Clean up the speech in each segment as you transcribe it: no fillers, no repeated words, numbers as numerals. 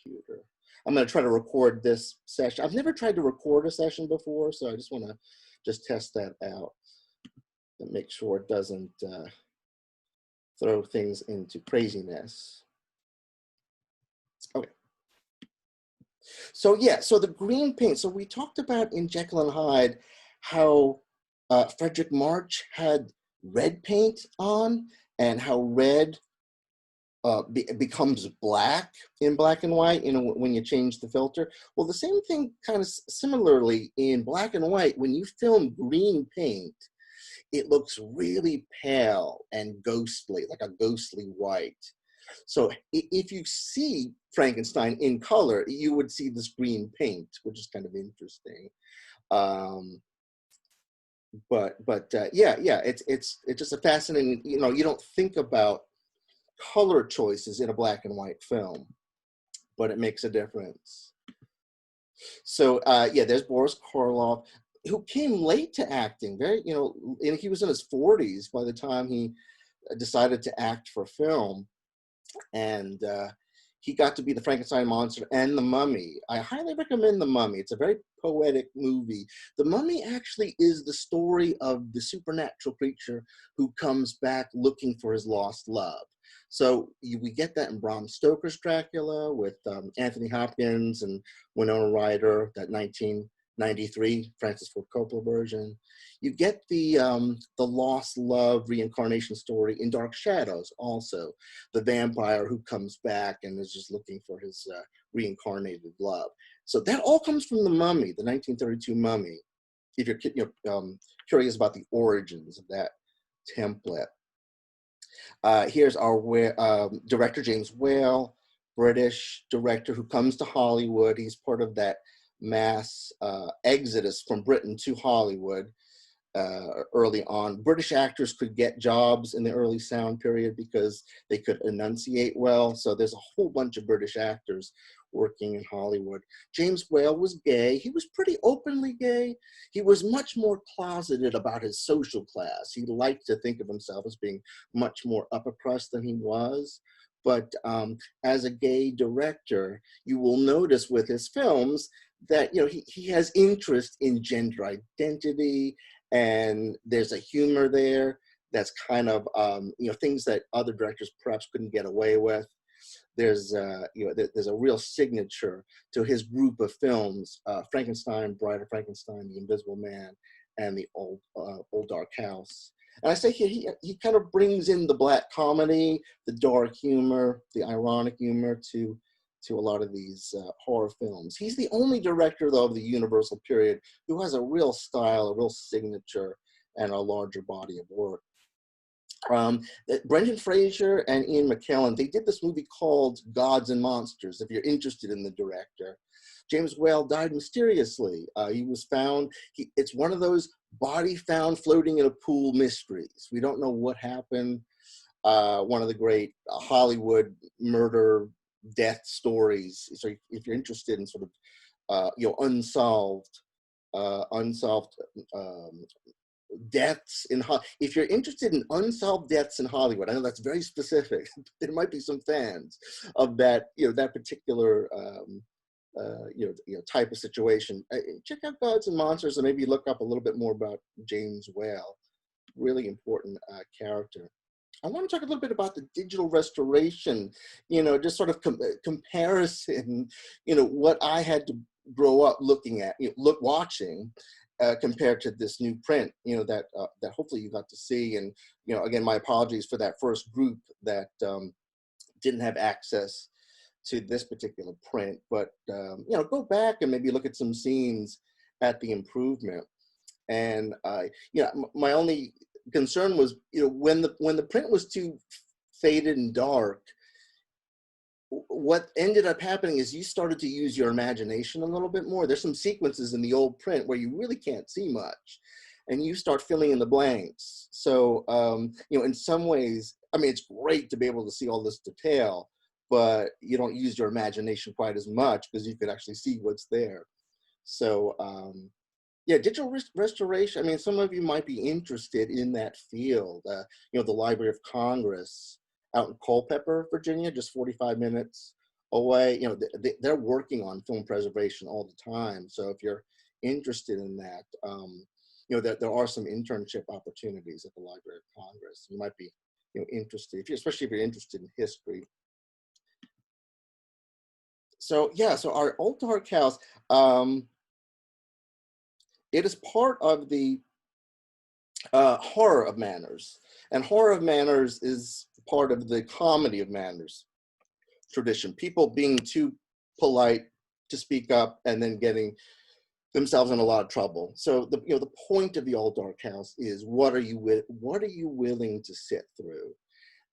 computer. I'm going to try to record this session. I've never tried to record a session before, so I just want to just test that out and make sure it doesn't throw things into craziness. Okay. So yeah, so the green paint. So we talked about in Jekyll and Hyde how Frederick March had red paint on, and how red becomes black in black and white, you know, when you change the filter. Well, the same thing kind of similarly in black and white, when you film green paint, it looks really pale and ghostly, like a ghostly white. So if you see Frankenstein in color, you would see this green paint, which is kind of interesting. Yeah, it's just a fascinating, you know, you don't think about color choices in a black and white film, but it makes a difference. So yeah, there's Boris Karloff, who came late to acting, very, you know, and he was in his 40s by the time he decided to act for film. And he got to be the Frankenstein monster and the Mummy. I highly recommend The Mummy. It's a very poetic movie. The Mummy actually is the story of the supernatural creature who comes back looking for his lost love. So we get that in Bram Stoker's Dracula with Anthony Hopkins and Winona Ryder, that 1993 Francis Ford Coppola version. You get the lost love reincarnation story in Dark Shadows also, the vampire who comes back and is just looking for his reincarnated love. So that all comes from The Mummy, the 1932 Mummy, if you're curious about the origins of that template. Here's our director, James Whale, British director who comes to Hollywood. He's part of that mass exodus from Britain to Hollywood early on. British actors could get jobs in the early sound period because they could enunciate well. So there's a whole bunch of British actors working in Hollywood. James Whale was gay. He was pretty openly gay. He was much more closeted about his social class. He liked to think of himself as being much more upper crust than he was. But as a gay director, you will notice with his films that, you know, he has interest in gender identity, and there's a humor there that's kind of, you know, things that other directors perhaps couldn't get away with. There's, you know, there's a real signature to his group of films, Frankenstein, Bride of Frankenstein, The Invisible Man, and The Old Dark House. And I say he kind of brings in the black comedy, the dark humor, the ironic humor to a lot of these horror films. He's the only director, though, of the Universal period who has a real style, a real signature, and a larger body of work. Brendan Fraser and Ian McKellen, they did this movie called Gods and Monsters, if you're interested in the director. James Whale died mysteriously. He was found, it's one of those body found floating in a pool mysteries. We don't know what happened. One of the great Hollywood murder death stories. So if you're interested in sort of, you know, unsolved deaths in if you're interested in unsolved deaths in Hollywood, I know that's very specific. There might be some fans of that, you know, that particular you know, type of situation. Check out Gods and Monsters, and maybe look up a little bit more about James Whale. Really important character. I want to talk a little bit about the digital restoration, you know, just sort of comparison, you know, what I had to grow up looking at, you know, watching, compared to this new print, you know, that that hopefully you got to see. And, you know, again, my apologies for that first group that didn't have access to this particular print, but, you know, go back and maybe look at some scenes at the improvement. And, you know, my only concern was, you know, when the print was too faded and dark, what ended up happening is you started to use your imagination a little bit more. There's some sequences in the old print where you really can't see much, and you start filling in the blanks. So, you know, in some ways, I mean, it's great to be able to see all this detail, but you don't use your imagination quite as much because you could actually see what's there. So, yeah, digital restoration. I mean, some of you might be interested in that field. You know, the Library of Congress out in Culpeper, Virginia, just 45 minutes away. You know, they're working on film preservation all the time. So if you're interested in that, you know, there are some internship opportunities at the Library of Congress. You might be, you know, interested, especially if you're interested in history. So yeah, so our Old Dark House, it is part of the horror of manners, and horror of manners is part of the comedy of manners tradition. People being too polite to speak up and then getting themselves in a lot of trouble. So the, you know, the point of the Old Dark House is what are you willing to sit through?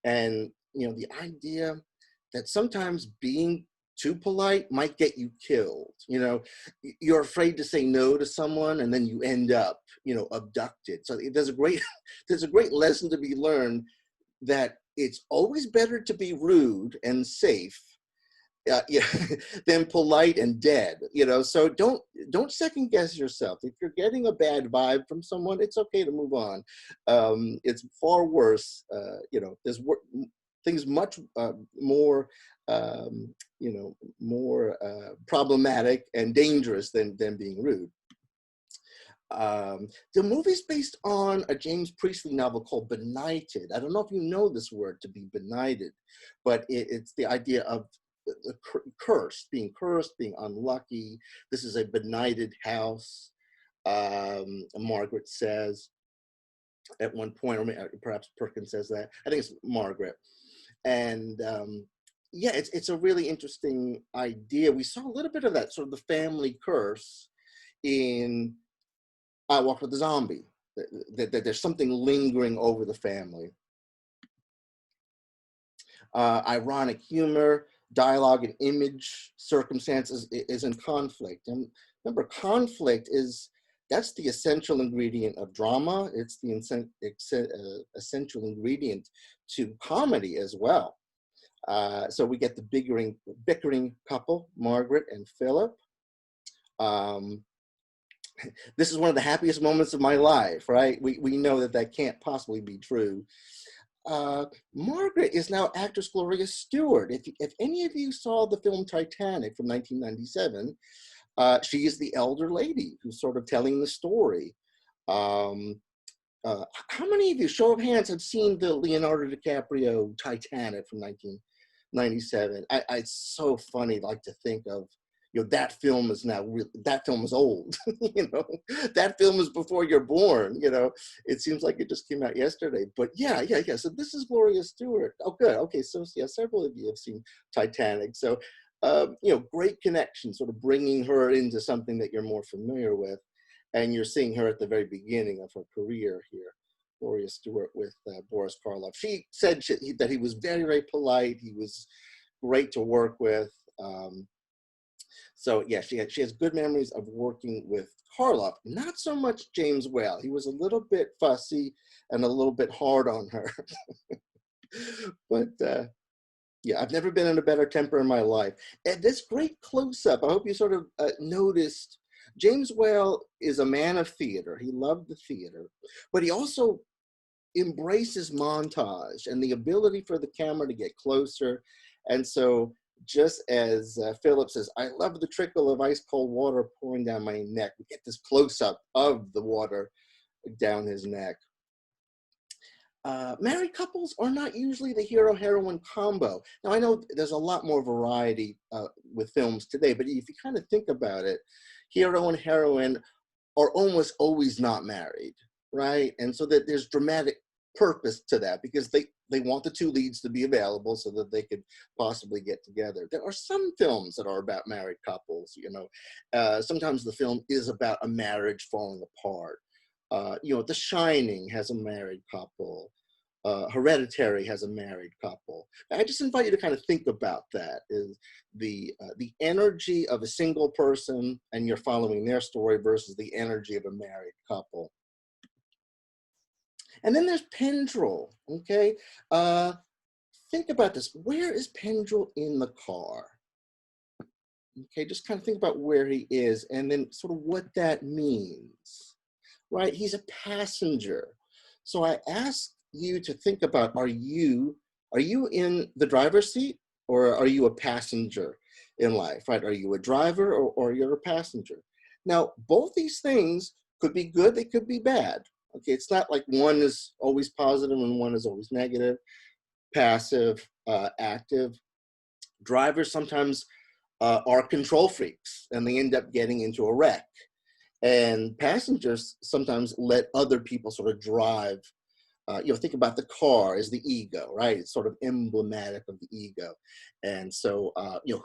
And you know, the idea that sometimes being too polite might get you killed. You know, you're afraid to say no to someone and then you end up, you know, abducted. So there's a great there's a great lesson to be learned that it's always better to be rude and safe, yeah, than polite and dead. You know, so don't second guess yourself. If you're getting a bad vibe from someone, it's okay to move on. It's far worse. You know, there's things much more, you know, more problematic and dangerous than being rude. The movie's based on a James Priestley novel called Benighted. I don't know if you know this word, to be benighted, but it's the idea of the being cursed, being unlucky. This is a benighted house, Margaret says at one point, or perhaps Perkins says that. I think it's Margaret. And yeah, it's a really interesting idea. We saw a little bit of that, sort of the family curse in I Walked with the Zombie, that there's something lingering over the family. Ironic humor, dialogue and image, circumstances is in conflict. And remember, conflict that's the essential ingredient of drama. It's the essential ingredient to comedy as well. So we get the bickering couple, Margaret and Philip. This is one of the happiest moments of my life, right? We know that can't possibly be true. Margaret is now actress Gloria Stewart. If any of you saw the film Titanic from 1997, she is the elder lady who's sort of telling the story. How many of you, show of hands, have seen the Leonardo DiCaprio Titanic from 1997? It's so funny, like, to think of, you know, that film is now that film is old. You know, that film is before you're born. You know, it seems like it just came out yesterday. But yeah. So this is Gloria Stewart. Oh, good. Okay, so yeah, several of you have seen Titanic. So you know, great connection, sort of bringing her into something that you're more familiar with, and you're seeing her at the very beginning of her career here. Gloria Stewart with Boris Karloff. She said that he was very, very polite. He was great to work with. So yeah, she has good memories of working with Karloff. Not so much James Whale. He was a little bit fussy and a little bit hard on her. But yeah, I've never been in a better temper in my life. And this great close-up, I hope you sort of noticed, James Whale is a man of theater. He loved the theater, but he also embraces montage and the ability for the camera to get closer. And so just as Philip says, I love the trickle of ice cold water pouring down my neck. We get this close up of the water down his neck. Married couples are not usually the hero-heroine combo. Now, I know there's a lot more variety with films today, but if you kind of think about it, hero and heroine are almost always not married, right? And so that there's dramatic purpose to that, because they want the two leads to be available so that they could possibly get together. There are some films that are about married couples, you know. Sometimes the film is about a marriage falling apart. You know, The Shining has a married couple. Hereditary has a married couple. I just invite you to kind of think about that, is the energy of a single person and you're following their story versus the energy of a married couple. And then there's Pendrell, okay? Think about this. Where is Pendrell in the car? Okay, just kind of think about where he is and then sort of what that means, right? He's a passenger. So I asked you to think about, are you in the driver's seat or are you a passenger in life, right? Are you a driver, or you're a passenger? Now, both these things could be good, they could be bad. Okay, it's not like one is always positive and one is always negative, passive, active. Drivers sometimes are control freaks and they end up getting into a wreck. And passengers sometimes let other people sort of drive. Think about the car as the ego, right? It's sort of emblematic of the ego. And so,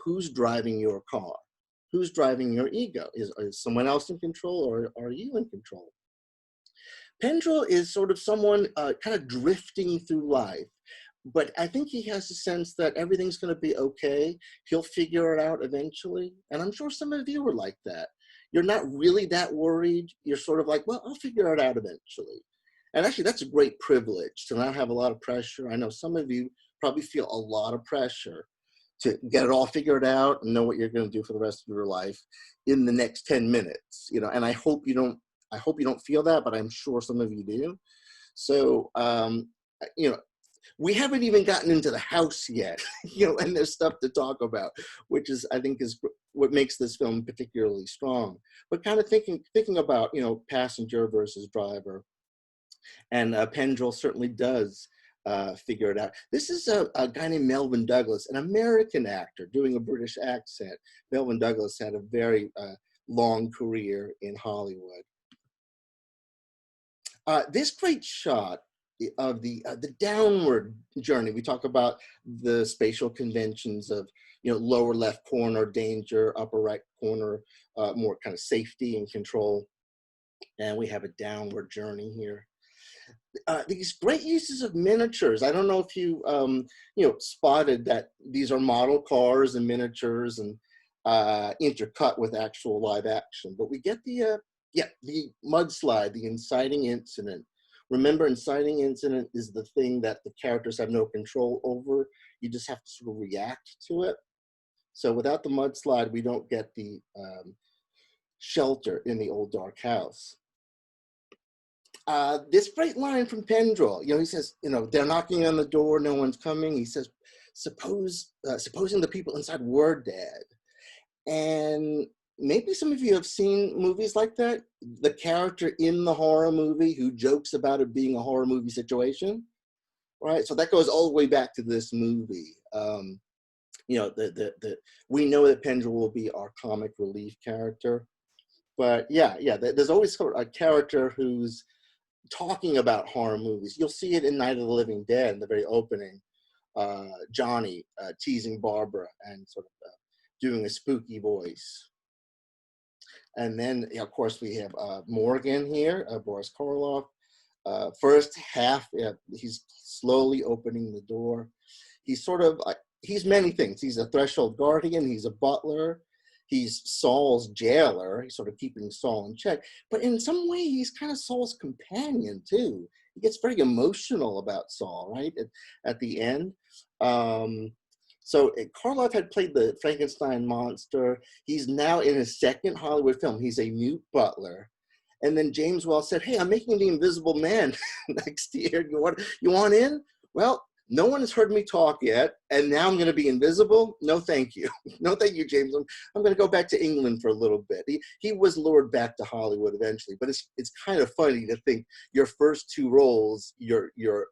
who's driving your car? Who's driving your ego? Is someone else in control, or are you in control? Pendrell is sort of someone kind of drifting through life, but I think he has a sense that everything's going to be okay. He'll figure it out eventually. And I'm sure some of you are like that. You're not really that worried. You're sort of like, well, I'll figure it out eventually. And actually, that's a great privilege to not have a lot of pressure. I know some of you probably feel a lot of pressure to get it all figured out and know what you're going to do for the rest of your life in the next 10 minutes. And I hope you don't feel that, but I'm sure some of you do. So, we haven't even gotten into the house yet, and there's stuff to talk about, which I think is what makes this film particularly strong. But kind of thinking about, passenger versus driver. And Pendrell certainly does figure it out. This is a guy named Melvyn Douglas, an American actor doing a British accent. Melvyn Douglas had a very long career in Hollywood. This great shot of the downward journey. We talk about the spatial conventions of, lower left corner, danger, upper right corner, more kind of safety and control. And we have a downward journey here. These great uses of miniatures. I don't know if you, spotted that these are model cars and miniatures and intercut with actual live action. But we get the mudslide, the inciting incident. Remember, inciting incident is the thing that the characters have no control over. You just have to sort of react to it. So without the mudslide, we don't get the shelter in the old dark house. This great line from Pendrell, he says, they're knocking on the door, no one's coming. He says, supposing the people inside were dead. And maybe some of you have seen movies like that. The character in the horror movie who jokes about it being a horror movie situation, right? So that goes all the way back to this movie. We know that Pendrell will be our comic relief character, but there's always sort of a character who's talking about horror movies. You'll see it in Night of the Living Dead in the very opening. Johnny teasing Barbara and sort of doing a spooky voice. And then, of course, we have Morgan here, Boris Karloff. First half, he's slowly opening the door. He's sort of, he's many things. He's a threshold guardian. He's a butler. He's Saul's jailer. He's sort of keeping Saul in check. But in some way, he's kind of Saul's companion, too. He gets very emotional about Saul, right, at the end. So Karloff had played the Frankenstein monster. He's now in his second Hollywood film. He's a mute butler. And then James Wells said, hey, I'm making The Invisible Man next year. You want in? Well, no one has heard me talk yet, and now I'm going to be invisible? No, thank you. No, thank you, James. I'm going to go back to England for a little bit. He was lured back to Hollywood eventually, but it's kind of funny to think your first two roles, you're a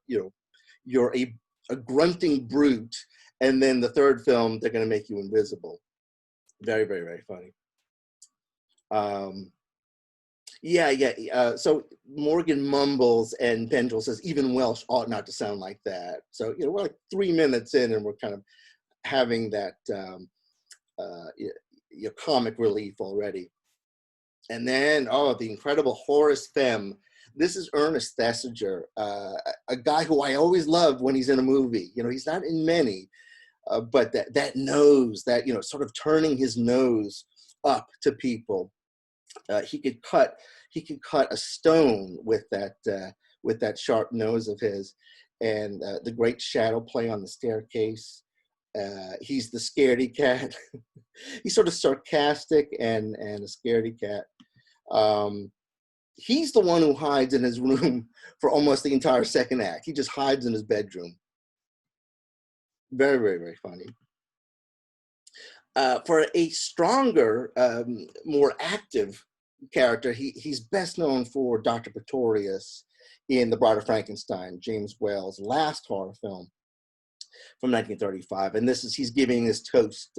grunting brute, and then the third film, they're going to make you invisible. Very, very, very funny. So Morgan mumbles and Pendrell says, even Welsh ought not to sound like that. So, we're like 3 minutes in and we're kind of having that comic relief already. And then, the incredible Horace Femme. This is Ernest Thesiger, a guy who I always love when he's in a movie. He's not in many, but that nose, that, sort of turning his nose up to people. He could cut a stone with that sharp nose of his, and the great shadow play on the staircase. He's the scaredy cat. He's sort of sarcastic and a scaredy cat. He's the one who hides in his room for almost the entire second act. He just hides in his bedroom. Very, very, very funny. For a stronger, more active character, he's best known for Dr. Pretorius in The Bride of Frankenstein, James Whale's last horror film from 1935. And he's giving his toast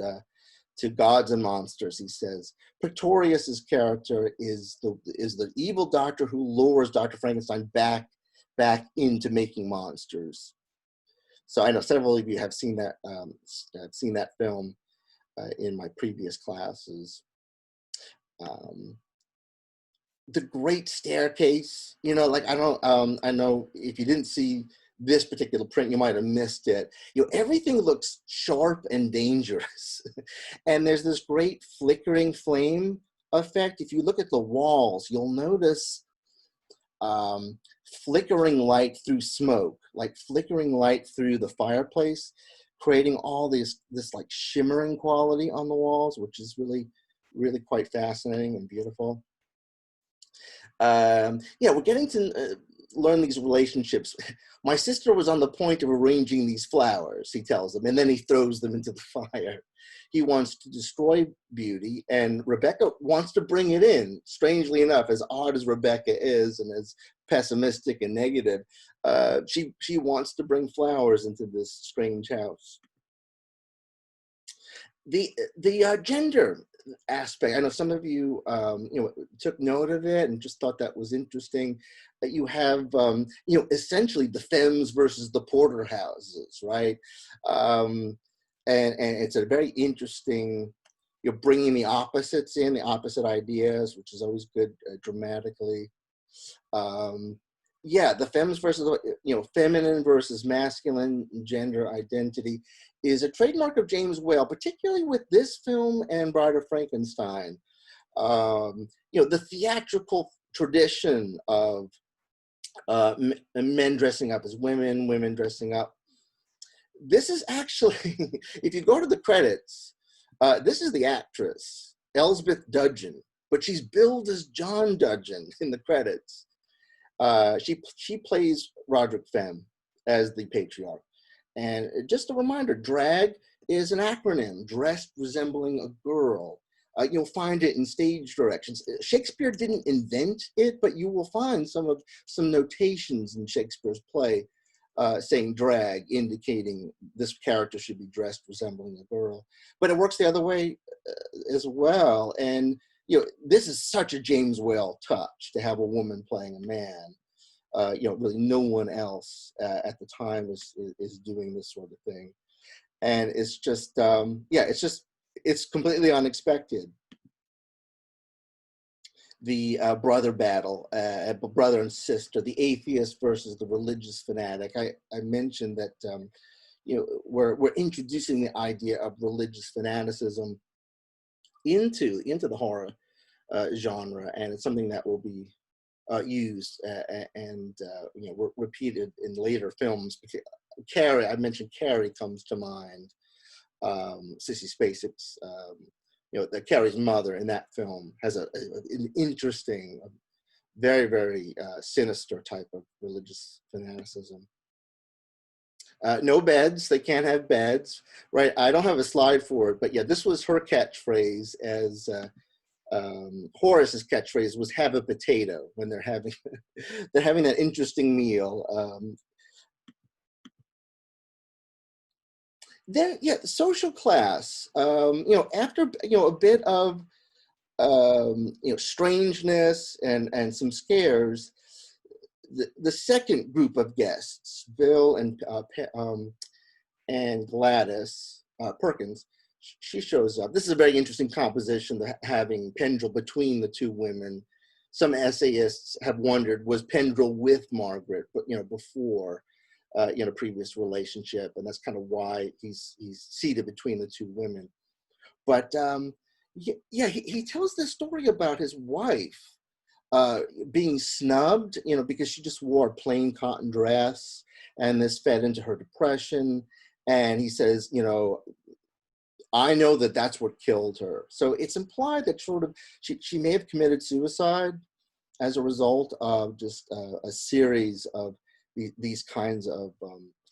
to gods and monsters. He says, Pretorius's character is the evil doctor who lures Dr. Frankenstein back into making monsters. So I know several of you have seen that film in my previous classes. The Great Staircase, like I know if you didn't see this particular print, you might have missed it. Everything looks sharp and dangerous. And there's this great flickering flame effect. If you look at the walls, you'll notice flickering light through smoke, like flickering light through the fireplace, creating all this like shimmering quality on the walls, which is really, really quite fascinating and beautiful. Yeah, we're getting to learn these relationships. My sister was on the point of arranging these flowers, he tells them, and then he throws them into the fire. He wants to destroy beauty, and Rebecca wants to bring it in. Strangely enough, as odd as Rebecca is and as pessimistic and negative, she wants to bring flowers into this strange house. The gender aspect, I know some of you took note of it and just thought that was interesting. That you have essentially the femmes versus the porterhouses, right? And it's a very interesting, you're bringing the opposites in, the opposite ideas, which is always good dramatically. Yeah, the femmes versus, feminine versus masculine gender identity is a trademark of James Whale, particularly with this film and Bride of Frankenstein. The theatrical tradition of men dressing up as women, women dressing up. This is actually, if you go to the credits, this is the actress, Elsbeth Dudgeon, but she's billed as John Dudgeon in the credits. She plays Roderick Femme as the patriarch. And just a reminder, drag is an acronym, dressed resembling a girl. You'll find it in stage directions. Shakespeare didn't invent it, but you will find some notations in Shakespeare's play saying drag, indicating this character should be dressed resembling a girl. But it works the other way as well. And this is such a James Whale touch to have a woman playing a man. Really no one else at the time is doing this sort of thing. And it's just, it's completely unexpected. The brother battle, brother and sister, the atheist versus the religious fanatic. I mentioned that, we're introducing the idea of religious fanaticism into the horror genre, and it's something that will be used and repeated in later films. Carrie, I mentioned Carrie comes to mind. Sissy Spacek's, Carrie's mother in that film has an interesting, very, very sinister type of religious fanaticism. No beds, they can't have beds, right? I don't have a slide for it, but yeah, this was her catchphrase, as Horace's catchphrase was "have a potato" when they're having that interesting meal. Then, yeah, the social class. After a bit of strangeness and some scares, the second group of guests, Bill and Gladys Perkins, she shows up. This is a very interesting composition, having Pendrell between the two women. Some essayists have wondered, was Pendrell with Margaret, but before previous relationship, and that's kind of why he's seated between the two women. But he tells this story about his wife being snubbed, because she just wore a plain cotton dress, and this fed into her depression. And he says, I know that that's what killed her. So it's implied that sort of she may have committed suicide as a result of just a series of these kinds of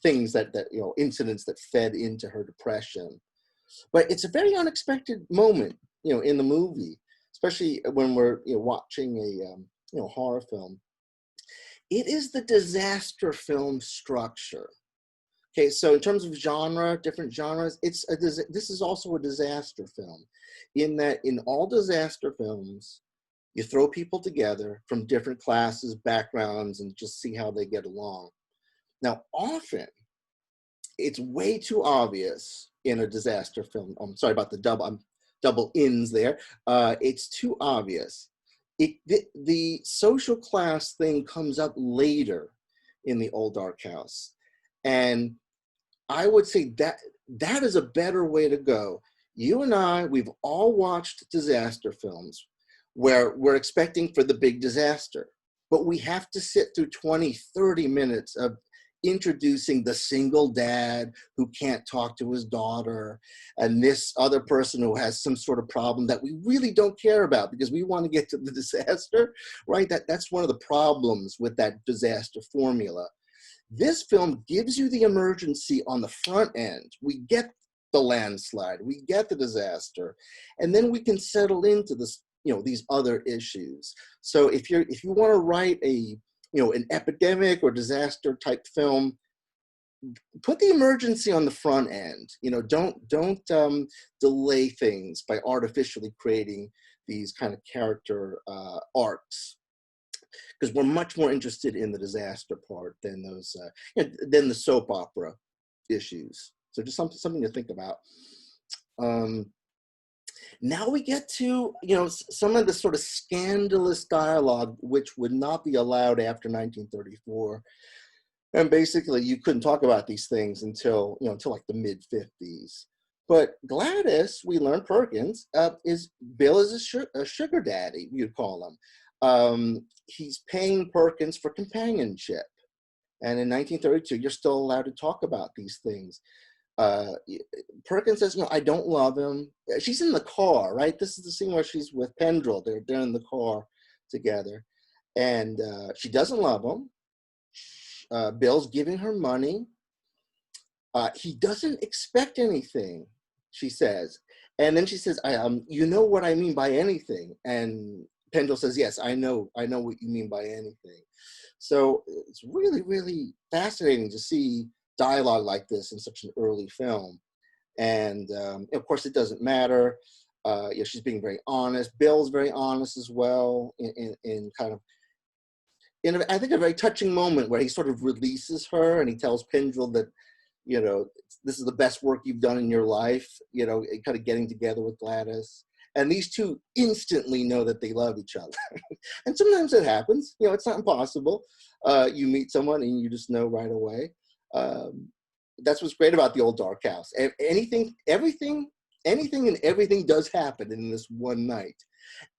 things that incidents that fed into her depression. But it's a very unexpected moment, in the movie, especially when we're watching a horror film. It is the disaster film structure. Okay, so in terms of genre, different genres, this is also a disaster film, in that in all disaster films, you throw people together from different classes, backgrounds, and just see how they get along. Now, often it's way too obvious in a disaster film. I'm sorry about the double ins there. It's too obvious. The social class thing comes up later in the Old Dark House, and I would say that is a better way to go. You and I, we've all watched disaster films where we're expecting for the big disaster, but we have to sit through 20, 30 minutes of introducing the single dad who can't talk to his daughter, and this other person who has some sort of problem that we really don't care about because we want to get to the disaster, right? That's one of the problems with that disaster formula. This film gives you the emergency on the front end. We get the landslide, we get the disaster, and then we can settle into this, these other issues. So if you want to write an epidemic or disaster type film, put the emergency on the front end. Don't delay things by artificially creating these kind of character arcs, because we're much more interested in the disaster part than those than the soap opera issues. So just something to think about. Now we get to some of the sort of scandalous dialogue which would not be allowed after 1934, and basically you couldn't talk about these things until like the mid 50s. But Gladys, we learn Perkins, is Bill is a sugar daddy, you'd call him. He's paying Perkins for companionship. And in 1932, you're still allowed to talk about these things. Perkins says, I don't love him. She's in the car, right? This is the scene where she's with Pendrell. They're in the car together. And she doesn't love him. Bill's giving her money. He doesn't expect anything, she says. And then she says, you know what I mean by anything. And Pendrell says, yes, I know what you mean by anything. So it's really, really fascinating to see dialogue like this in such an early film. And of course, it doesn't matter. She's being very honest. Bill's very honest as well, in kind of, I think, a very touching moment where he sort of releases her and he tells Pendrell that, this is the best work you've done in your life, kind of getting together with Gladys. And these two instantly know that they love each other. And sometimes it happens, it's not impossible. You meet someone and you just know right away. That's what's great about the Old Dark House. Everything and everything does happen in this one night.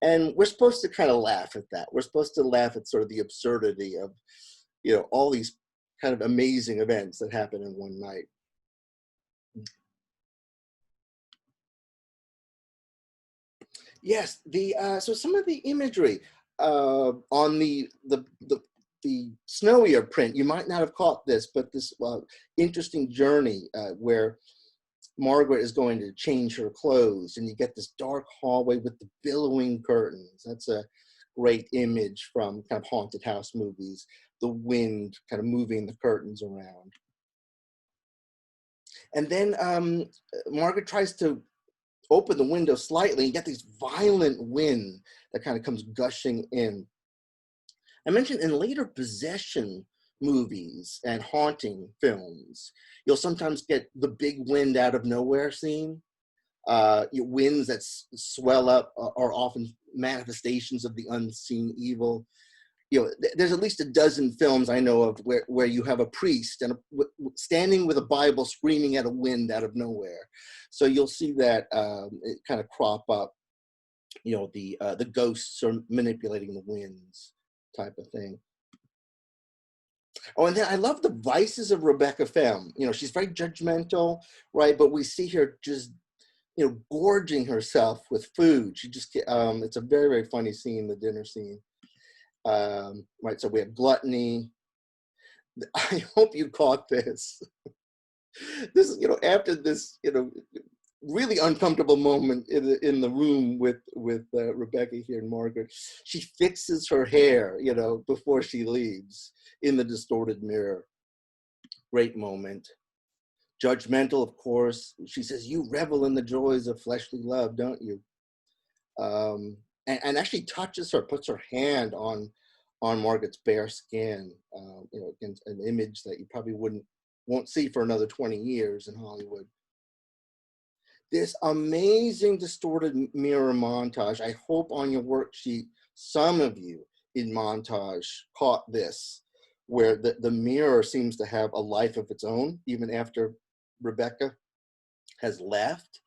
And we're supposed to kind of laugh at that. We're supposed to laugh at sort of the absurdity of, all these kind of amazing events that happen in one night. Yes, so some of the imagery on the snowier print, you might not have caught this, but this interesting journey where Margaret is going to change her clothes, and you get this dark hallway with the billowing curtains. That's a great image from kind of haunted house movies, the wind kind of moving the curtains around. And then Margaret tries to open the window slightly, and you get this violent wind that kind of comes gushing in. I mentioned in later possession movies and haunting films, you'll sometimes get the big wind out of nowhere scene. Winds that swell up are often manifestations of the unseen evil. There's at least a dozen films I know of where you have a priest and standing with a Bible screaming at a wind out of nowhere. So you'll see that it kind of crop up, the ghosts are manipulating the winds type of thing. Oh, and then I love the vices of Rebecca Femme. She's very judgmental, right? But we see her just, gorging herself with food. She just, it's a very, very funny scene, the dinner scene. Right, so we have gluttony. I hope you caught this. This is, after this, really uncomfortable moment in the room with Rebecca here and Margaret. She fixes her hair, you know, before she leaves in the distorted mirror. Great moment. Judgmental, of course. She says, "You revel in the joys of fleshly love, don't you?" And actually touches her, puts her hand on Margaret's bare skin, you know, against an image that you probably won't see for another 20 years in Hollywood. This amazing distorted mirror montage. I hope on your worksheet, some of you in montage caught this, where the mirror seems to have a life of its own, even after Rebecca has left.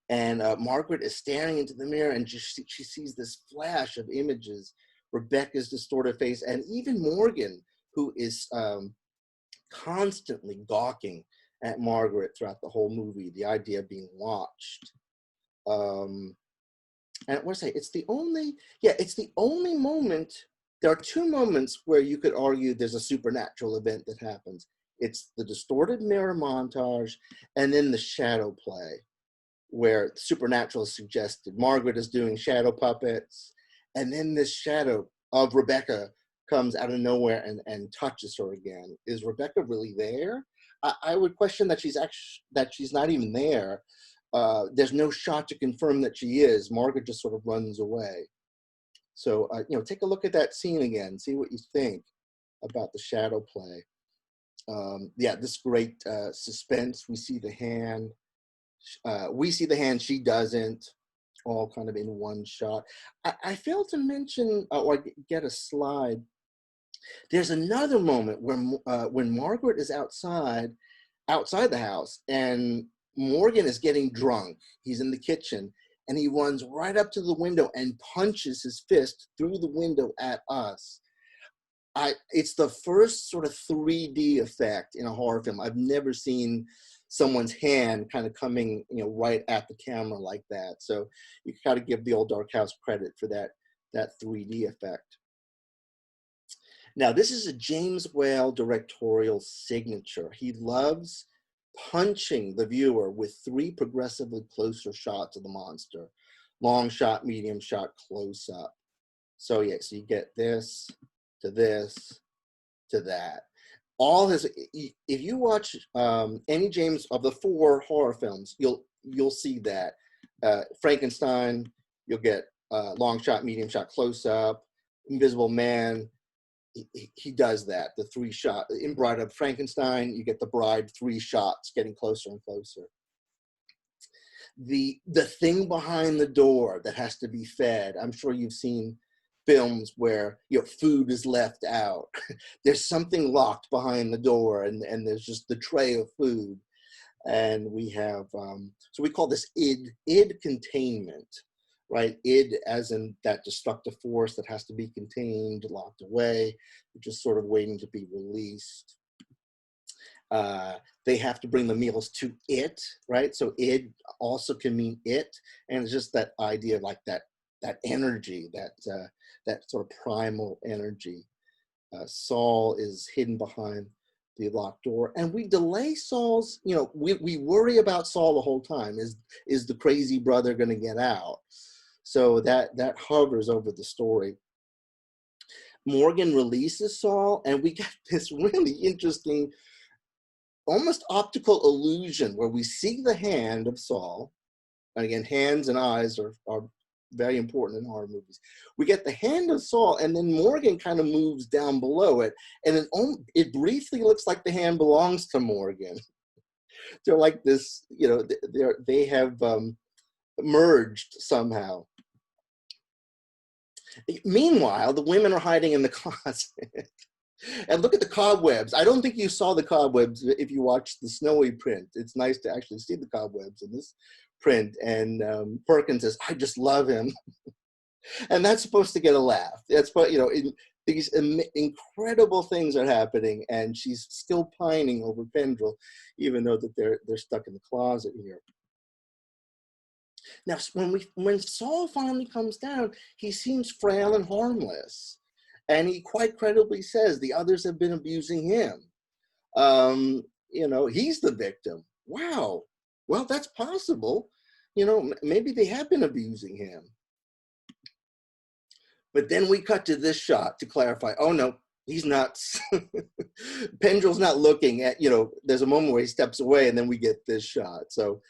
And Margaret is staring into the mirror, and she sees this flash of images, Rebecca's distorted face, and even Morgan, who is constantly gawking at Margaret throughout the whole movie, the idea of being watched. And I want to say, it's the only moment, there are two moments where you could argue there's a supernatural event that happens. It's the distorted mirror montage, and then the shadow play, where supernatural is suggested. Margaret is doing shadow puppets, and then this shadow of Rebecca comes out of nowhere and touches her again. Is Rebecca really there? I would question that she's not even there. There's no shot to confirm that she is. Margaret just sort of runs away. So, you know, take a look at that scene again, see what you think about the shadow play. Yeah, this great suspense. We see the hand. She doesn't, all kind of in one shot. I failed to mention, or get a slide. There's another moment where when Margaret is outside the house, and Morgan is getting drunk. He's in the kitchen, and he runs right up to the window and punches his fist through the window at us. It's the first sort of 3D effect in a horror film. I've never seen someone's hand kind of coming, you know, right at the camera like that. So you got to give the old Dark House credit for that 3D effect. Now, this is a James Whale directorial signature. He loves punching the viewer with 3 progressively closer shots of the monster. Long shot, medium shot, close up. So yeah, so you get this to this to that. All his, if you watch any James of the 4 horror films, you'll see that. Frankenstein, you'll get long shot, medium shot, close up. Invisible Man, he does that. The 3 shot in Bride of Frankenstein, you get the bride 3 shots getting closer and closer. The thing behind the door that has to be fed. I'm sure you've seen films where, you know, food is left out. There's something locked behind the door, and there's just the tray of food. And we have, so we call this id containment, right? Id as in that destructive force that has to be contained, locked away, just sort of waiting to be released. They have to bring the meals to it, right? So id also can mean it. And it's just that idea of like that energy, that sort of primal energy. Saul is hidden behind the locked door, and we delay Saul's, you know, we worry about Saul the whole time. Is the crazy brother going to get out? So that hovers over the story. Morgan releases Saul, and we get this really interesting, almost optical illusion where we see the hand of Saul. And again, hands and eyes are very important in horror movies. We get the hand of Saul, and then Morgan kind of moves down below it, and it briefly looks like the hand belongs to Morgan. They're like this, you know, they have merged somehow. Meanwhile, the women are hiding in the closet. And look at the cobwebs. I don't think you saw the cobwebs if you watched the snowy print. It's nice to actually see the cobwebs in this print. And Perkins says, "I just love him." And that's supposed to get a laugh. That's what, you know, these incredible things are happening, and she's still pining over Pendrell, even though that they're stuck in the closet here. Now, when Saul finally comes down, he seems frail and harmless. And he quite credibly says the others have been abusing him. You know, he's the victim. Wow. Well, that's possible. you know, maybe they have been abusing him. But then we cut to this shot to clarify, oh no, he's not. Pendrell's not looking at, you know, there's a moment where he steps away and then we get this shot. So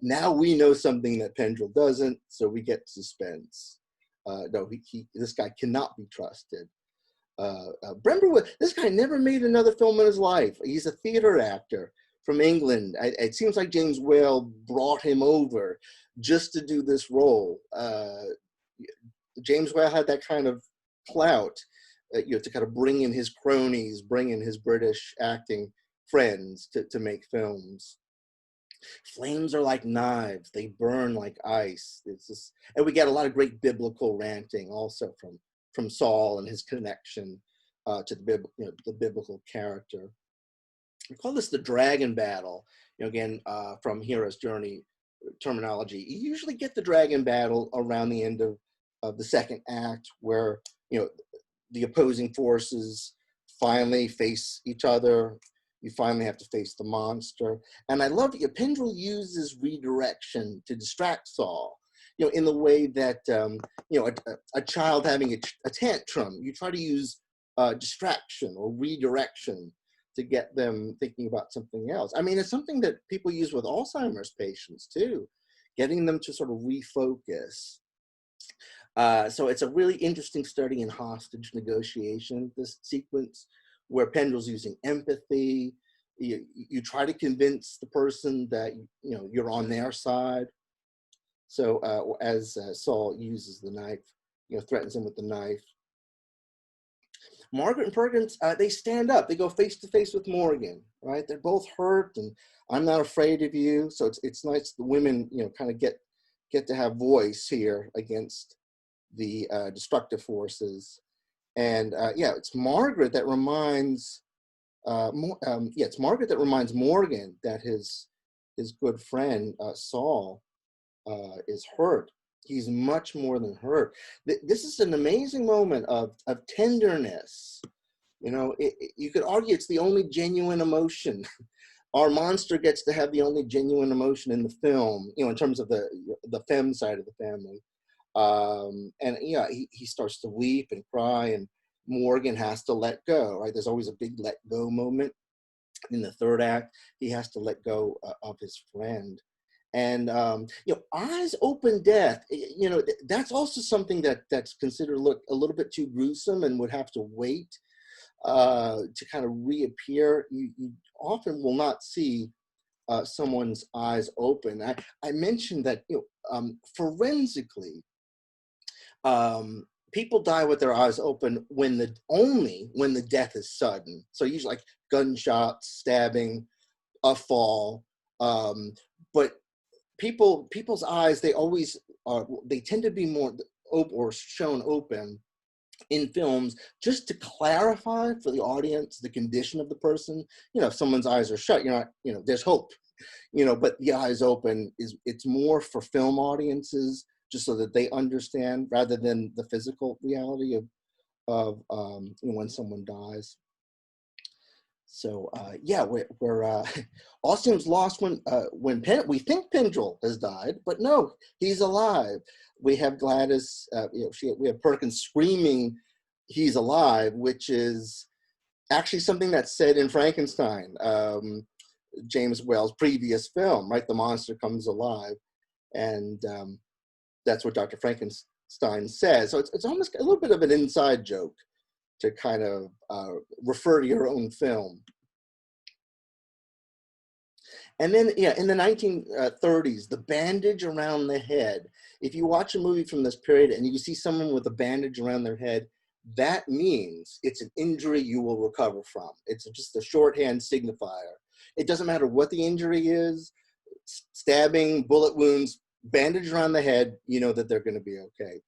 now we know something that Pendrell doesn't, so we get suspense. No, this guy cannot be trusted. Brember, this guy never made another film in his life. He's a theater actor from England. It seems like James Whale brought him over just to do this role. James Whale had that kind of clout, you know, to kind of bring in his cronies, bring in his British acting friends to make films. Flames are like knives; they burn like ice. It's just, and we get a lot of great biblical ranting also from Saul and his connection to the biblical character. We call this the dragon battle. You know, again, from Hero's Journey terminology, you usually get the dragon battle around the end of the second act, where, you know, the opposing forces finally face each other. You finally have to face the monster. And I love that Pendrell uses redirection to distract Saul, you know, in the way that, you know, a child having a tantrum, you try to use distraction or redirection to get them thinking about something else. I mean, it's something that people use with Alzheimer's patients too, getting them to sort of refocus. So it's a really interesting study in hostage negotiation, this sequence, where Pendrell's using empathy. You try to convince the person that, you know, you're on their side. So as Saul uses the knife, you know, threatens him with the knife. Margaret and Perkins, they stand up. They go face to face with Morgan, right? They're both hurt, and I'm not afraid of you. So it's nice the women, you know, kind of get to have voice here against the destructive forces. And yeah, it's Margaret that reminds it's Margaret that reminds Morgan that his good friend Saul is hurt. He's much more than hurt. This is an amazing moment of tenderness. You know, you could argue it's the only genuine emotion. Our monster gets to have the only genuine emotion in the film, you know, in terms of the femme side of the family. And yeah, he starts to weep and cry, and Morgan has to let go, right? There's always a big let go moment in the third act. He has to let go of his friend. And, you know, eyes open death, you know, that's also something that's considered a little bit too gruesome and would have to wait to kind of reappear. You often will not see someone's eyes open. I mentioned that, you know, forensically, people die with their eyes open only when the death is sudden. So usually like gunshots, stabbing, a fall. But people's eyes, they tend to be more open or shown open in films just to clarify for the audience the condition of the person. You know, if someone's eyes are shut, you're not, you know, there's hope, you know, but the eyes open it's more for film audiences, just so that they understand, rather than the physical reality of you know, when someone dies. So yeah, we're all seems lost when we think Pendrell has died, but no, he's alive. We have Gladys, you know, we have Perkins screaming, "He's alive," which is actually something that's said in Frankenstein, James Whale's previous film, right? The monster comes alive, and that's what Dr. Frankenstein says. So it's almost a little bit of an inside joke to kind of refer to your own film. And then, yeah, in the 1930s, the bandage around the head. If you watch a movie from this period and you see someone with a bandage around their head, that means it's an injury you will recover from. It's just a shorthand signifier. It doesn't matter what the injury is, stabbing, bullet wounds, bandage around the head, you know that they're going to be okay.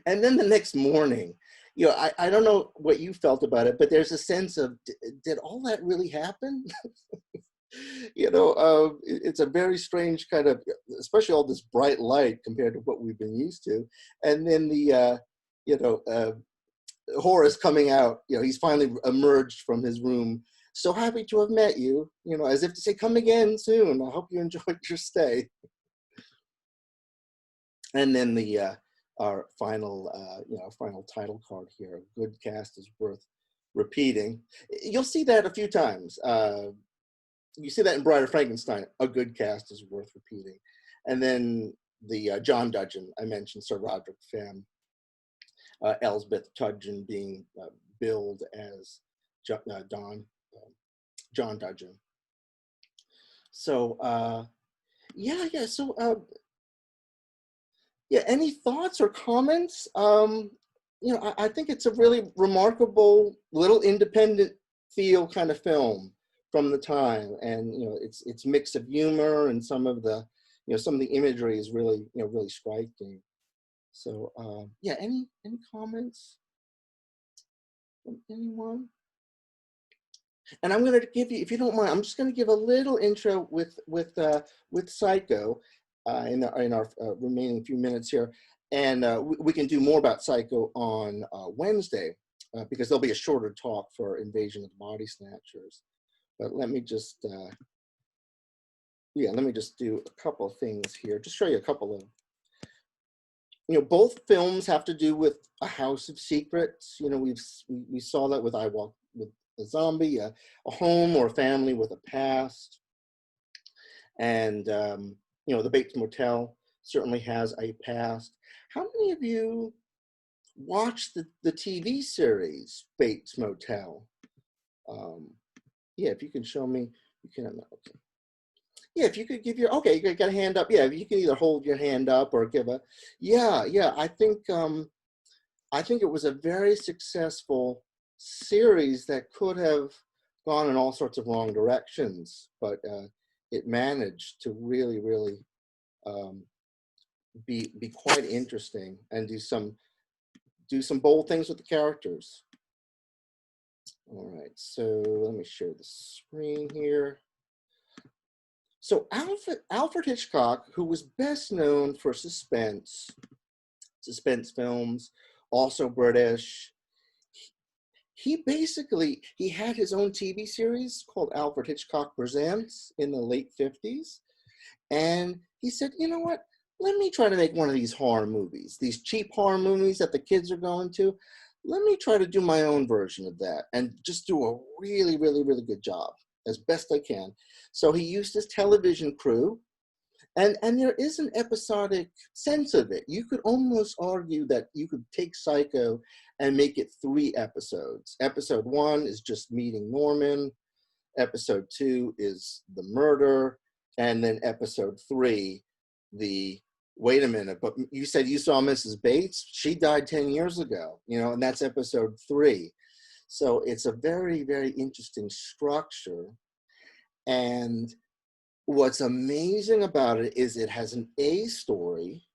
And then the next morning, you know, I don't know what you felt about it, but there's a sense of, did all that really happen? You know, it's a very strange kind of, especially all this bright light compared to what we've been used to. And then the, you know, Horace coming out, you know, he's finally emerged from his room, so happy to have met you, you know, as if to say, come again soon. I hope you enjoyed your stay. And then the our final, final title card here, a good cast is worth repeating. You'll see that a few times. You see that in Bride of Frankenstein, a good cast is worth repeating. And then the John Dudgeon, I mentioned Sir Roderick Pham, Elsbeth Tudgeon being billed as John Dudgeon. So any thoughts or comments? I think it's a really remarkable little independent feel kind of film from the time, and it's mix of humor and some of the imagery is really really striking. So any comments from anyone? And I'm going to give you, if you don't mind, I'm just going to give a little intro with Psycho in our remaining few minutes here, and we can do more about Psycho on Wednesday because there'll be a shorter talk for Invasion of the Body Snatchers. But let me just do a couple of things here. Just show you a couple of, both films have to do with a house of secrets. We saw that with I Walk with a Zombie, a home or a family with a past. And, the Bates Motel certainly has a past. How many of you watched the TV series Bates Motel? If you can show me, you can, okay. Yeah, if you could give your, okay, you got a hand up. Yeah, you can either hold your hand up or give a, I think it was a very successful series that could have gone in all sorts of wrong directions, but it managed to really, really be quite interesting and do some bold things with the characters. All right, so let me share the screen here. So Alfred Hitchcock, who was best known for suspense films, also British, he had his own TV series called Alfred Hitchcock Presents in the late 50s. And he said, you know what, let me try to make one of these horror movies, these cheap horror movies that the kids are going to. Let me try to do my own version of that and just do a really, really, really good job as best I can. So he used his television crew, and there is an episodic sense of it. You could almost argue that you could take Psycho and make it 3 episodes. Episode 1 is just meeting Norman. Episode 2 is the murder. And then episode 3, wait a minute, but you said you saw Mrs. Bates? She died 10 years ago, and that's episode 3. So it's a very, very interesting structure. And what's amazing about it is it has an A story,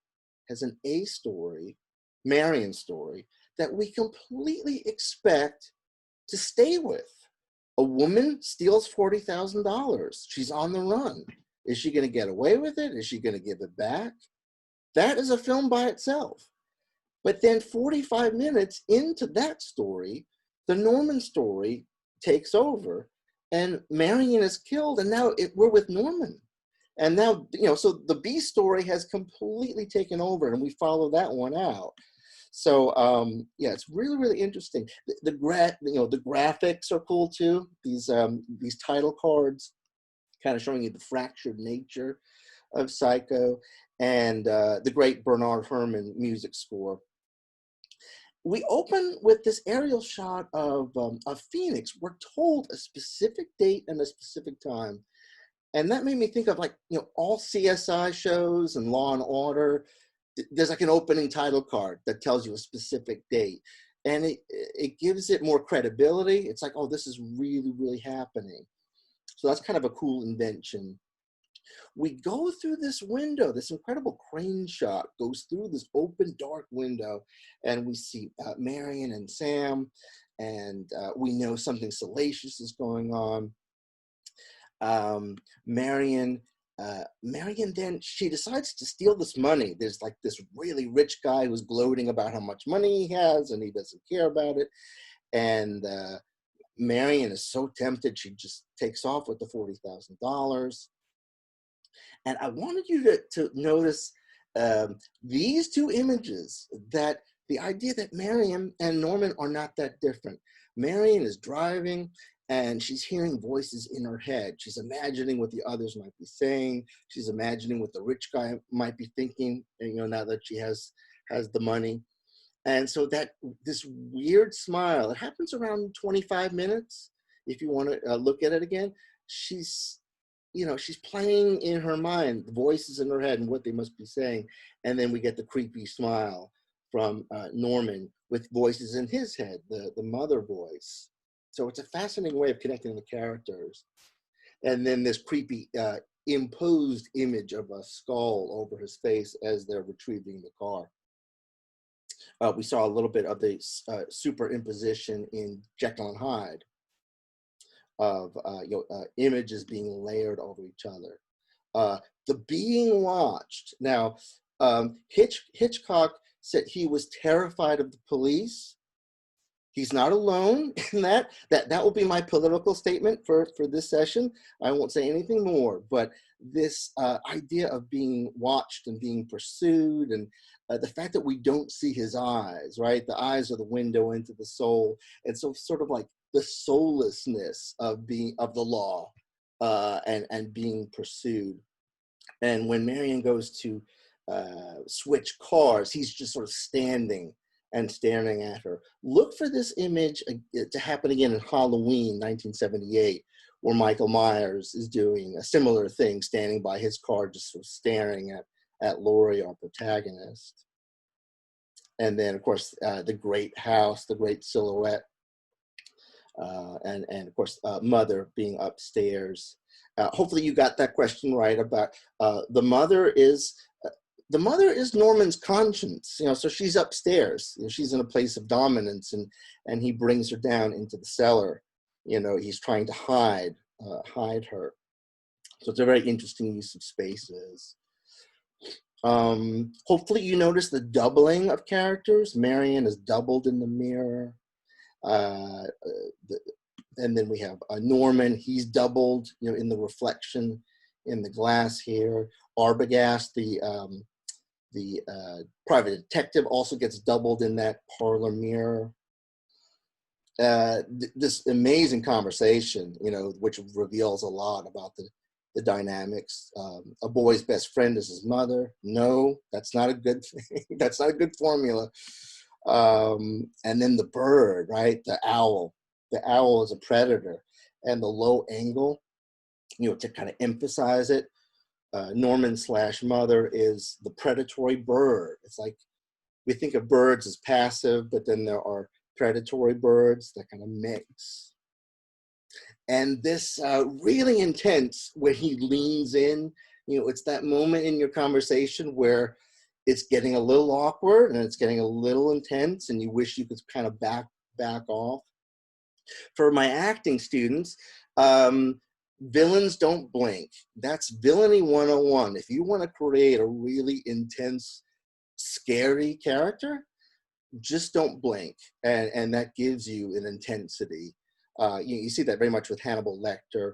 Marion story, that we completely expect to stay with. A woman steals $40,000. She's on the run. Is she going to get away with it? Is she going to give it back? That is a film by itself. But then 45 minutes into that story, the Norman story takes over, and Marion is killed, and now we're with Norman. And now, so the B story has completely taken over, and we follow that one out. So, it's really, really interesting. The graphics are cool too. These title cards kind of showing you the fractured nature of Psycho, and the great Bernard Herrmann music score. We open with this aerial shot of Phoenix. We're told a specific date and a specific time. And that made me think of all CSI shows and Law and Order. There's like an opening title card that tells you a specific date. And it gives it more credibility. It's like, oh, this is really, really happening. So that's kind of a cool invention. We go through this window, this incredible crane shot goes through this open, dark window, and we see Marion and Sam, and we know something salacious is going on. Marion then, she decides to steal this money. There's like this really rich guy who's gloating about how much money he has, and he doesn't care about it. And Marion is so tempted, she just takes off with the $40,000. And I wanted you to notice these two images, that the idea that Marion and Norman are not that different. Marion is driving and she's hearing voices in her head. She's imagining what the others might be saying. She's imagining what the rich guy might be thinking, you know, now that she has the money. And so that this weird smile, it happens around 25 minutes. If you want to look at it again, she's, you know, she's playing in her mind, the voices in her head and what they must be saying. And then we get the creepy smile from Norman with voices in his head, the mother voice. So it's a fascinating way of connecting the characters. And then this creepy imposed image of a skull over his face as they're retrieving the car. We saw a little bit of the superimposition in Jekyll and Hyde of images being layered over each other. The being watched. Now, Hitchcock said he was terrified of the police. He's not alone in that. That will be my political statement for this session. I won't say anything more, but this idea of being watched and being pursued, and the fact that we don't see his eyes, right? The eyes are the window into the soul. And so sort of like the soullessness of the law and being pursued. And when Marion goes to switch cars, he's just sort of standing and staring at her. Look for this image to happen again in Halloween, 1978, where Michael Myers is doing a similar thing, standing by his car, just sort of staring at Laurie, our protagonist. And then, of course, the great house, the great silhouette, and of course, mother being upstairs. Hopefully you got that question right about the mother is Norman's conscience, you know, so she's upstairs, you know, she's in a place of dominance, and he brings her down into the cellar. You know, he's trying to hide her. So it's a very interesting use of spaces. Hopefully you notice the doubling of characters. Marion is doubled in the mirror. And then we have Norman, he's doubled, you know, in the reflection in the glass here. Arbogast, the private detective, also gets doubled in that parlor mirror. This amazing conversation, you know, which reveals a lot about the dynamics. A boy's best friend is his mother. No, that's not a good thing. That's not a good formula. And then the bird, right? The owl. The owl is a predator, and the low angle, you know, to kind of emphasize it. Norman/mother is the predatory bird. It's like we think of birds as passive, but then there are predatory birds that kind of mix. And this really intense when he leans in, you know, it's that moment in your conversation where it's getting a little awkward and it's getting a little intense and you wish you could kind of back off. For my acting students, villains don't blink. That's villainy 101. If you want to create a really intense, scary character, just don't blink. And that gives you an intensity. You see that very much with Hannibal Lecter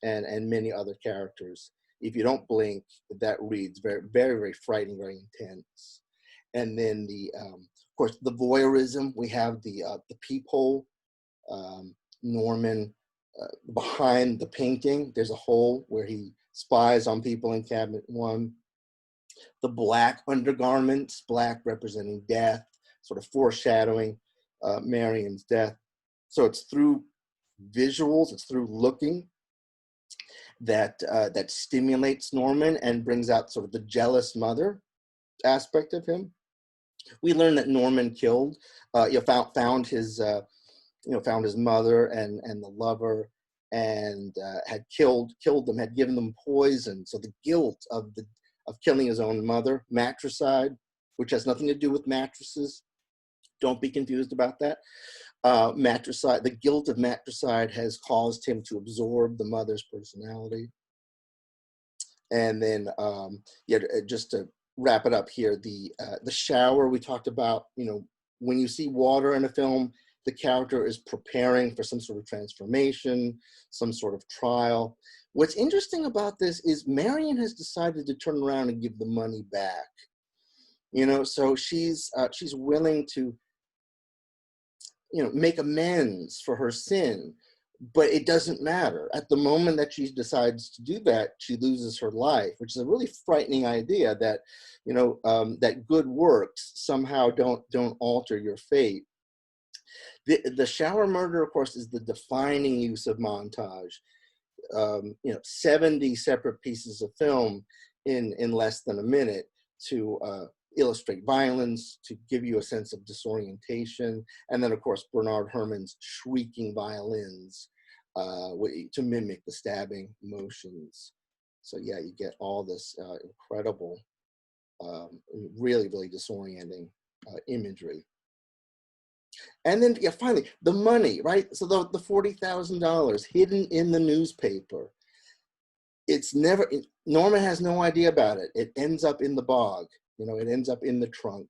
and many other characters. If you don't blink, that reads very, very, very frightening, very intense. And then of course, the voyeurism. We have the peephole. Norman, behind the painting, there's a hole where he spies on people in cabinet 1. The black undergarments, black representing death, sort of foreshadowing Marion's death. So it's through visuals, it's through looking that stimulates Norman and brings out sort of the jealous mother aspect of him. We learn that Norman killed, found his mother and the lover, and had killed them, had given them poison. So the guilt of killing his own mother, matricide, which has nothing to do with mattresses. Don't be confused about that. Matricide, the guilt of matricide has caused him to absorb the mother's personality. And then, just to wrap it up here, the shower we talked about, you know, when you see water in a film, the character is preparing for some sort of transformation, some sort of trial. What's interesting about this is Marion has decided to turn around and give the money back. You know, so she's willing to, you know, make amends for her sin, but it doesn't matter. At the moment that she decides to do that, she loses her life, which is a really frightening idea that, you know, that good works somehow don't alter your fate. The shower murder, of course, is the defining use of montage. You know, 70 separate pieces of film in less than a minute to illustrate violence, to give you a sense of disorientation, and then of course Bernard Herrmann's shrieking violins to mimic the stabbing motions. So yeah, you get all this incredible, really disorienting imagery. And then, yeah, finally, the money, right? So the $40,000 hidden in the newspaper. It's never, Norman has no idea about it. It ends up in the bog, you know, it ends up in the trunk.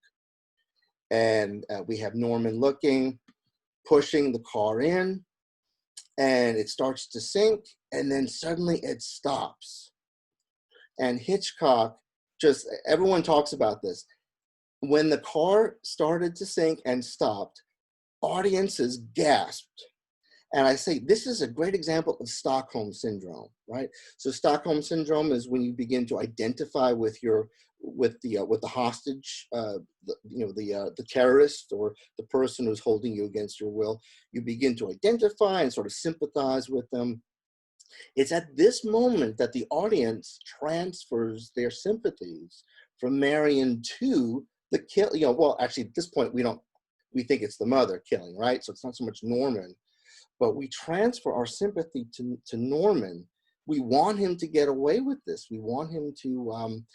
And we have Norman looking, pushing the car in, and it starts to sink, and then suddenly it stops. And Hitchcock, just, everyone talks about this. When the car started to sink and stopped, audiences gasped. And I say, this is a great example of Stockholm Syndrome, right? So Stockholm Syndrome is when you begin to identify with the hostage, the terrorist or the person who's holding you against your will. You begin to identify and sort of sympathize with them. It's at this moment that the audience transfers their sympathies from Marion to the kill. You know, well, actually, at this point, we think it's the mother killing, right? So it's not so much Norman, but we transfer our sympathy to Norman. We want him to get away with this. We want him to,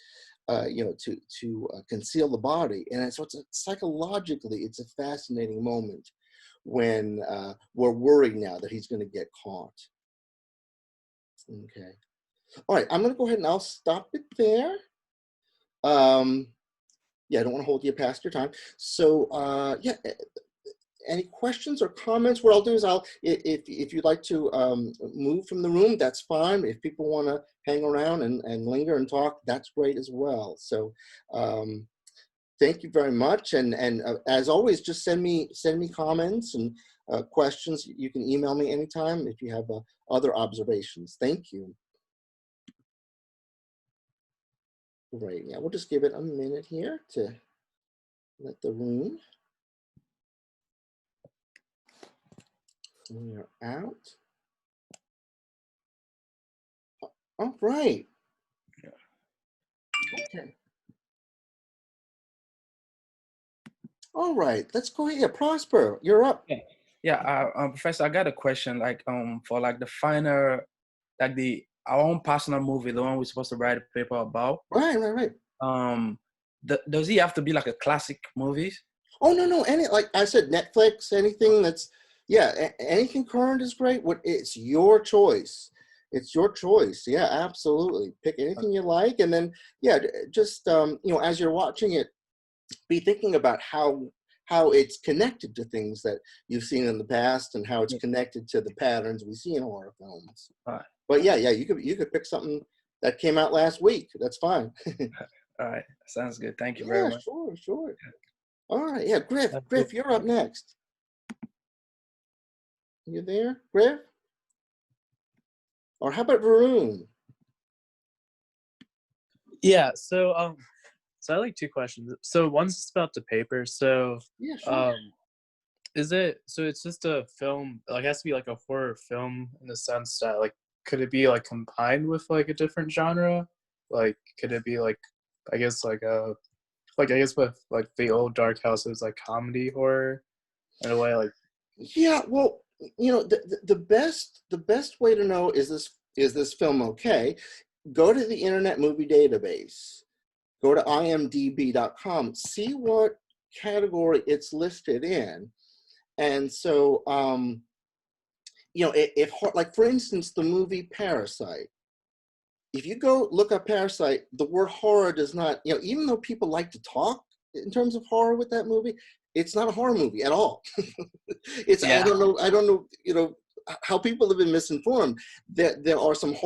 conceal the body. And so psychologically, it's a fascinating moment when we're worried now that he's going to get caught. Okay. All right, I'm going to go ahead and I'll stop it there. Yeah, I don't want to hold you past your time. So yeah, any questions or comments? What I'll do is if you'd like to move from the room, that's fine. If people want to hang around and linger and talk, that's great as well. So thank you very much. And as always, just send me comments and questions. You can email me anytime if you have other observations. Thank you. Great. Yeah, we'll just give it a minute here to let the room clear out. All right. Okay. All right. Let's go ahead. Prosper, you're up. Yeah. Professor, I got a question. Like, for like the final, like our own personal movie, the one we're supposed to write a paper about. Right. Does he have to be like a classic movie? Oh no. Any, like I said, Netflix, anything that's, yeah, anything current is great. It's your choice. It's your choice. Yeah, absolutely. Pick anything you like, and then yeah, just as you're watching it, be thinking about how it's connected to things that you've seen in the past and how it's connected to the patterns we see in horror films. All right. But yeah, you could pick something that came out last week. That's fine. All right, sounds good. Thank you very much. Sure. All right, yeah, Griff, you're up next. You there, Griff? Or how about Varun? Yeah, so I like two questions. So one's about the paper. So yeah, sure. It's just a film, like it has to be like a horror film in the sense that like could it be like combined with like a different genre? Like could it be like I guess with like the old Dark House, it was like comedy horror in a way, like. Yeah, well, the best way to know is this film okay? Go to the Internet Movie Database. Go to imdb.com. See what category it's listed in, and so if like for instance the movie Parasite. If you go look up Parasite, the word horror does not, even though people like to talk in terms of horror with that movie, it's not a horror movie at all. It's Yeah. I don't know, you know, how people have been misinformed that there are some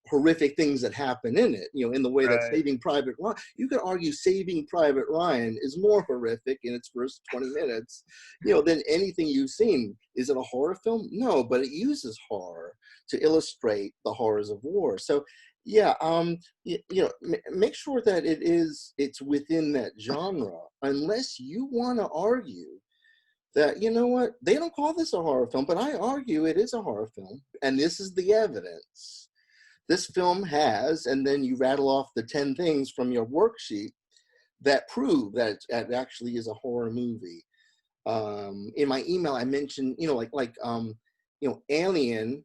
horrific things that happen in it, you know, in the way that Right. Saving Private Ryan, you could argue Saving Private Ryan is more horrific in its first 20 minutes, you know, than anything you've seen. Is it a horror film? No, but it uses horror to illustrate the horrors of war. So yeah, you know, make sure that it's within that genre, unless you want to argue that, you know what, they don't call this a horror film, but I argue it is a horror film, and this is the evidence. This film has, and then you rattle off the 10 things from your worksheet that prove that it actually is a horror movie. In my email, I mentioned, you know, you know, the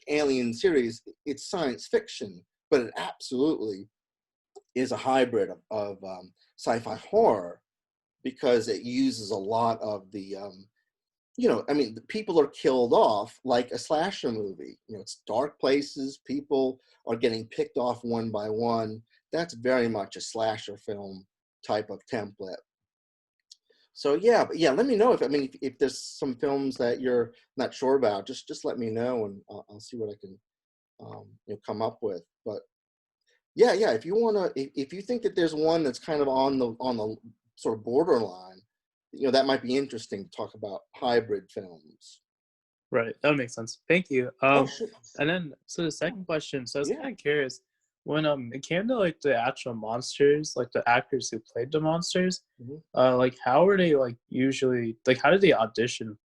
Alien series, it's science fiction, but it absolutely is a hybrid of sci-fi horror, because it uses a lot of the, you know, I mean, the people are killed off like a slasher movie. You know, it's dark places, people are getting picked off one by one. That's very much a slasher film type of template. So yeah, but yeah, let me know if there's some films that you're not sure about, just let me know, and I'll see what I can, you know, come up with. But yeah, if you wanna, if you think that there's one that's kind of on the sort of borderline, you know, that might be interesting to talk about hybrid films. Right. That makes sense. Thank you. Oh, sure. And then so the second question. So I was Yeah. kind of curious when it came to like the actual monsters, like the actors who played the monsters, Mhm. like how were they like usually like how did they audition